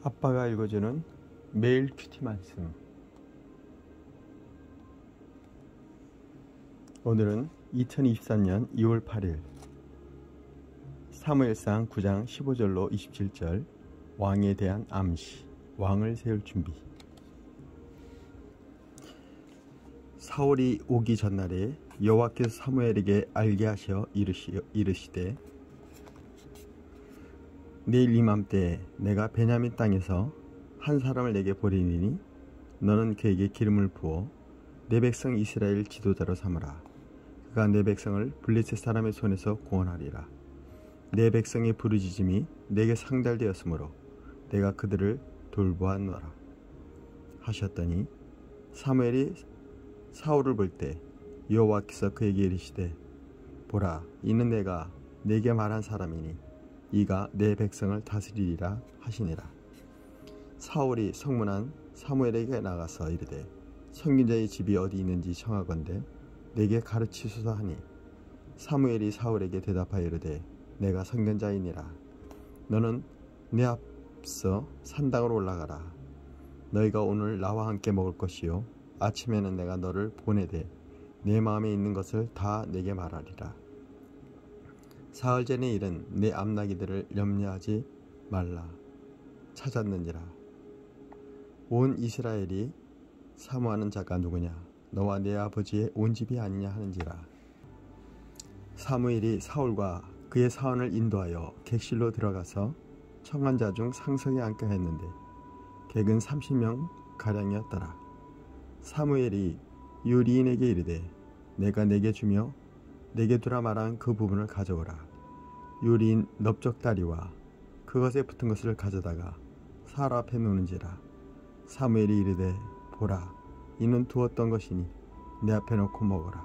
아빠가 읽어주는 매일 큐티 말씀. 오늘은 2024년 2월 8일 사무엘상 9장 15절로 27절. 왕에 대한 암시, 왕을 세울 준비. 사울이 오기 전날에 여호와께서 사무엘에게 알게 하셔 이르시되, 내일 이맘때 내가 베냐민 땅에서 한 사람을 내게 보내리니 너는 그에게 기름을 부어 내 백성 이스라엘 지도자로 삼으라. 그가 내 백성을 블레셋 사람의 손에서 구원하리라. 내 백성의 부르짖음이 내게 상달되었으므로 내가 그들을 돌보았노라 하셨더니, 사무엘이 사울을 볼 때 여호와께서 그에게 이르시되, 보라, 이는 내가 내게 말한 사람이니 이가 내 백성을 다스리리라 하시니라. 사울이 성문한 사무엘에게 나가서 이르되, 선견자의 집이 어디 있는지 청하건대 내게 가르치소서 하니, 사무엘이 사울에게 대답하여 이르되, 내가 선견자이니라. 너는 내 앞서 산당으로 올라가라. 너희가 오늘 나와 함께 먹을 것이요 아침에는 내가 너를 보내되 내 마음에 있는 것을 다 내게 말하리라. 사흘 전의 일은 내 암나기들을 염려하지 말라 찾았느니라. 온 이스라엘이 사모하는 자가 누구냐? 너와 내 아버지의 온 집이 아니냐 하는지라. 사무엘이 사울과 그의 사원을 인도하여 객실로 들어가서 청한 자 중 상석에 앉게 했는데 객은 30명 가량이었더라. 사무엘이 요리인에게 이르되, 내가 내게 주며 내게 두라 말한 그 부분을 가져오라. 요리인 넓적다리와 그것에 붙은 것을 가져다가 사울 앞에 놓는지라. 사무엘이 이르되, 보라, 이는 두었던 것이니 내 앞에 놓고 먹어라.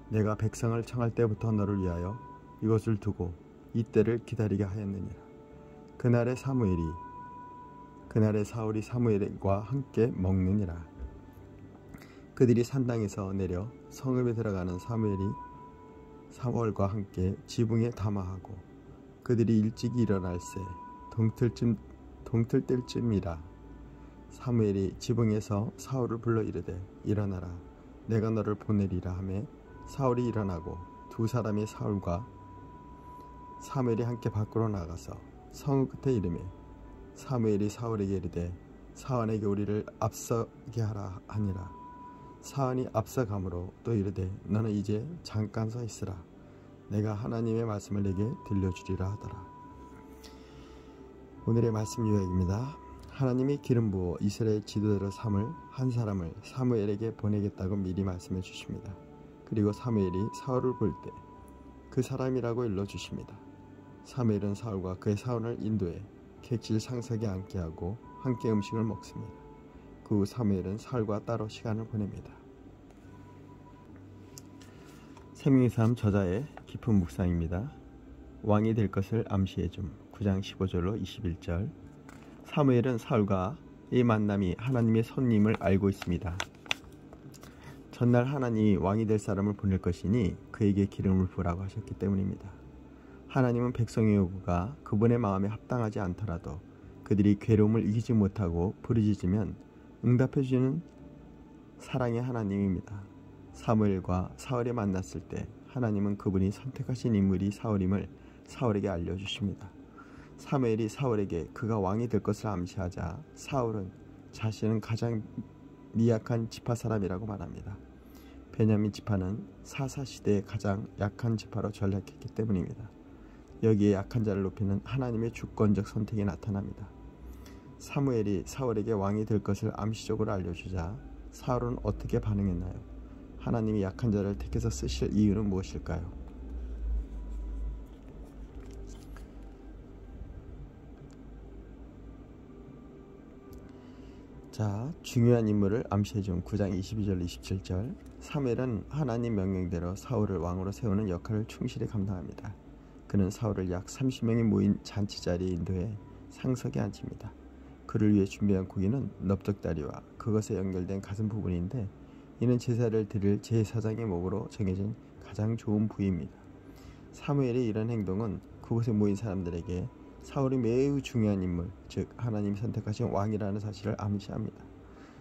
내가 백성을 청할 때부터 너를 위하여 이것을 두고 이때를 기다리게 하였느니라. 그날에 사울이 사무엘과 함께 먹느니라. 그들이 산당에서 내려 성읍에 들어가는 사무엘과 함께 지붕에 담화하고, 그들이 일찍 일어날새 동틀 때쯤이라. 사무엘이 지붕에서 사울을 불러 이르되, 일어나라, 내가 너를 보내리라 하매 사울이 일어나고 두 사람이 사울과 사무엘이 함께 밖으로 나가서 성읍 끝에 이르매, 사무엘이 사울에게 이르되, 사원에게 우리를 앞서게 하라 하니라. 사원이 앞서가므로 또 이르되, 너는 이제 잠깐 서 있으라. 내가 하나님의 말씀을 내게 들려주리라 하더라. 오늘의 말씀 요약입니다. 하나님이 기름 부어 이스라엘 지도자로 삼을 한 사람을 사무엘에게 보내겠다고 미리 말씀해 주십니다. 그리고 사무엘이 사울을 볼 때 그 사람이라고 일러 주십니다. 사무엘은 사울과 그의 사원을 인도해 객실 상석에 앉게 하고 함께 음식을 먹습니다. 그 후 사무엘은 사울과 따로 시간을 보냅니다. 생명의 삶 저자의 깊은 묵상입니다. 왕이 될 것을 암시해줌. 9장 15절로 21절. 사무엘은 사울과의 만남이 하나님의 손님을 알고 있습니다. 전날 하나님이 왕이 될 사람을 보낼 것이니 그에게 기름을 부으라고 하셨기 때문입니다. 하나님은 백성의 요구가 그분의 마음에 합당하지 않더라도 그들이 괴로움을 이기지 못하고 부르짖으면 응답해주는 사랑의 하나님입니다. 사무엘과 사울이 만났을 때 하나님은 그분이 선택하신 인물이 사울임을 사울에게 알려주십니다. 사무엘이 사울에게 그가 왕이 될 것을 암시하자 사울은 자신은 가장 미약한 지파 사람이라고 말합니다. 베냐민 지파는 사사시대의 가장 약한 지파로 전락했기 때문입니다. 여기에 약한 자를 높이는 하나님의 주권적 선택이 나타납니다. 사무엘이 사울에게 왕이 될 것을 암시적으로 알려주자 사울은 어떻게 반응했나요? 하나님이 약한 자를 택해서 쓰실 이유는 무엇일까요? 자, 중요한 인물을 암시해준 9장 22절 27절. 사무엘은 하나님 명령대로 사울을 왕으로 세우는 역할을 충실히 감당합니다. 그는 사울을 약 30명이 모인 잔치 자리에 인도해 상석에 앉힙니다. 그를 위해 준비한 고기는 넓적다리와 그것에 연결된 가슴 부분인데, 이는 제사를 드릴 제사장의 목으로 정해진 가장 좋은 부위입니다. 사무엘의 이런 행동은 그곳에 모인 사람들에게 사울이 매우 중요한 인물, 즉 하나님이 선택하신 왕이라는 사실을 암시합니다.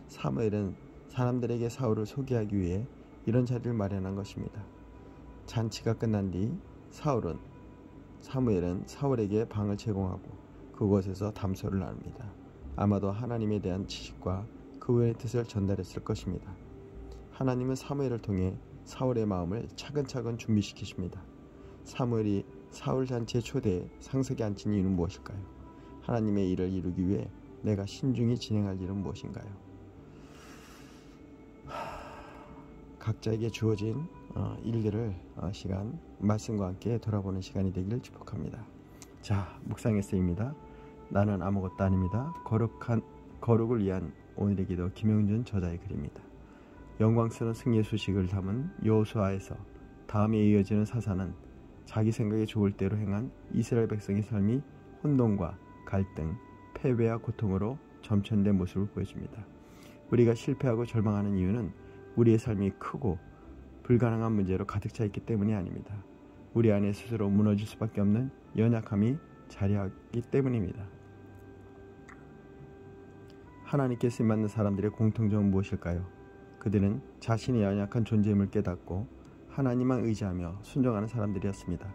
사무엘은 사람들에게 사울을 소개하기 위해 이런 자리를 마련한 것입니다. 잔치가 끝난 뒤 사무엘은 사울에게 방을 제공하고 그곳에서 담소를 나눕니다. 아마도 하나님에 대한 지식과 그분의 뜻을 전달했을 것입니다. 하나님은 사무엘을 통해 사울의 마음을 차근차근 준비시키십니다. 사무엘이 사울 잔치에 초대해 상석에 앉힌 이유는 무엇일까요? 하나님의 일을 이루기 위해 내가 신중히 진행할 일은 무엇인가요? 각자에게 주어진 일들을 시간 말씀과 함께 돌아보는 시간이 되기를 축복합니다. 자, 묵상의 쓰입니다. 나는 아무것도 아닙니다. 거룩을 위한 오늘의 기도, 김영준 저자의 글입니다. 영광스러운 승리의 소식을 담은 여호수아에서 다음에 이어지는 사사는 자기 생각에 좋을 대로 행한 이스라엘 백성의 삶이 혼돈과 갈등, 패배와 고통으로 점천된 모습을 보여줍니다. 우리가 실패하고 절망하는 이유는 우리의 삶이 크고 불가능한 문제로 가득 차 있기 때문이 아닙니다. 우리 안에 스스로 무너질 수밖에 없는 연약함이 자리하기 때문입니다. 하나님께 쓰임받는 사람들의 공통점은 무엇일까요? 그들은 자신의 연약한 존재임을 깨닫고 하나님만 의지하며 순종하는 사람들이었습니다.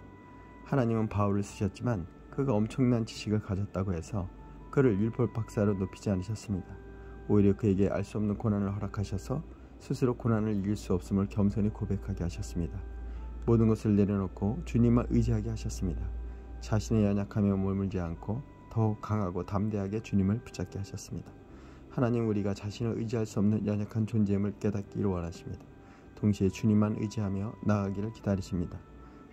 하나님은 바울을 쓰셨지만 그가 엄청난 지식을 가졌다고 해서 그를 율법 박사로 높이지 않으셨습니다. 오히려 그에게 알 수 없는 고난을 허락하셔서 스스로 고난을 이길 수 없음을 겸손히 고백하게 하셨습니다. 모든 것을 내려놓고 주님만 의지하게 하셨습니다. 자신의 연약함에 머물지 않고 더욱 강하고 담대하게 주님을 붙잡게 하셨습니다. 하나님, 우리가 자신을 의지할 수 없는 연약한 존재임을 깨닫기를 원하십니다. 동시에 주님만 의지하며 나아가기를 기다리십니다.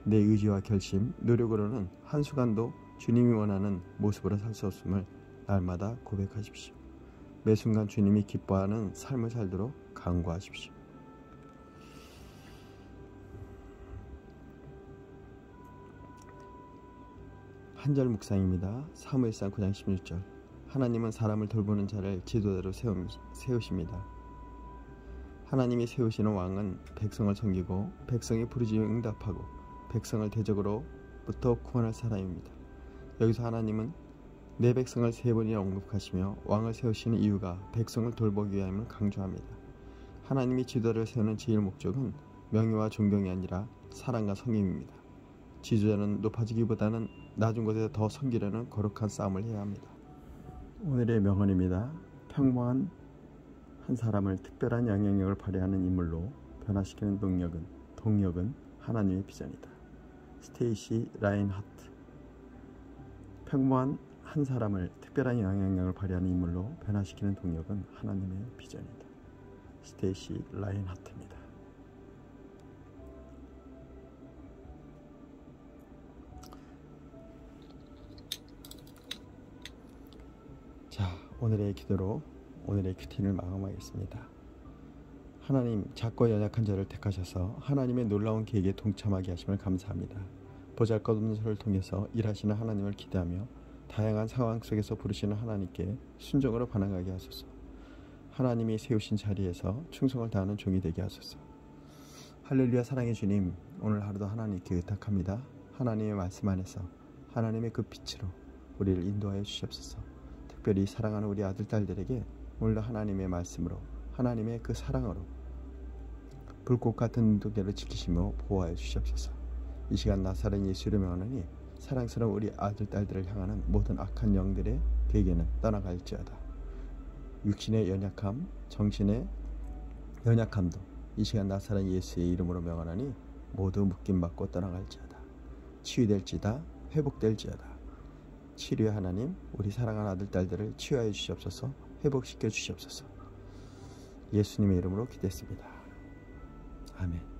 내 의지와 결심, 노력으로는 한순간도 주님이 원하는 모습으로 살 수 없음을 날마다 고백하십시오. 매 순간 주님이 기뻐하는 삶을 살도록 간구하십시오. 한절 묵상입니다. 사무엘상 9장 16절. 하나님은 사람을 돌보는 자를 지도자로 세우십니다. 하나님이 세우시는 왕은 백성을 섬기고 백성의 부르짖음에 응답하고 백성을 대적으로부터 구원할 사람입니다. 여기서 하나님은 내 백성을 3번이나 언급하시며 왕을 세우시는 이유가 백성을 돌보기 위함을 강조합니다. 하나님이 지도자를 세우는 제일 목적은 명예와 존경이 아니라 사랑과 섬김입니다. 지도자는 높아지기보다는 낮은 곳에서 더 섬기려는 거룩한 싸움을 해야 합니다. 오늘의 명언입니다. 평범한 한 사람을 특별한 영향력을 발휘하는 인물로 변화시키는 동력은 하나님의 비전이다. 스테이시 라인하트. 평범한 한 사람을 특별한 영향력을 발휘하는 인물로 변화시키는 동력은 하나님의 비전이다. 스테이시 라인하트입니다. 자, 오늘의 기도로 오늘의 큐티를 마감하겠습니다. 하나님, 작고 연약한 자를 택하셔서 하나님의 놀라운 계획에 동참하게 하심을 감사합니다. 보잘것없는 저를 통해서 일하시는 하나님을 기대하며 다양한 상황 속에서 부르시는 하나님께 순종으로 반응하게 하소서. 하나님이 세우신 자리에서 충성을 다하는 종이 되게 하소서. 할렐루야. 사랑의 주님, 오늘 하루도 하나님께 의탁합니다. 하나님의 말씀 안에서 하나님의 그 빛으로 우리를 인도하여 주시옵소서. 특별히 사랑하는 우리 아들, 딸들에게 오늘도 하나님의 말씀으로 하나님의 그 사랑으로 불꽃 같은 눈동자를 지키시며 보호하여 주시옵소서. 이 시간 나사렛 예수를 명하노니 사랑스러운 우리 아들, 딸들을 향하는 모든 악한 영들의 계계는 떠나갈지어다. 육신의 연약함, 정신의 연약함도 이 시간 나사렛 예수의 이름으로 명하노니 모두 묶임받고 떠나갈지어다. 치유될지다. 회복될지어다. 치료의 하나님, 우리 사랑하는 아들, 딸들을 치유하여 주시옵소서. 회복시켜 주시옵소서. 예수님의 이름으로 기도했습니다. 아멘.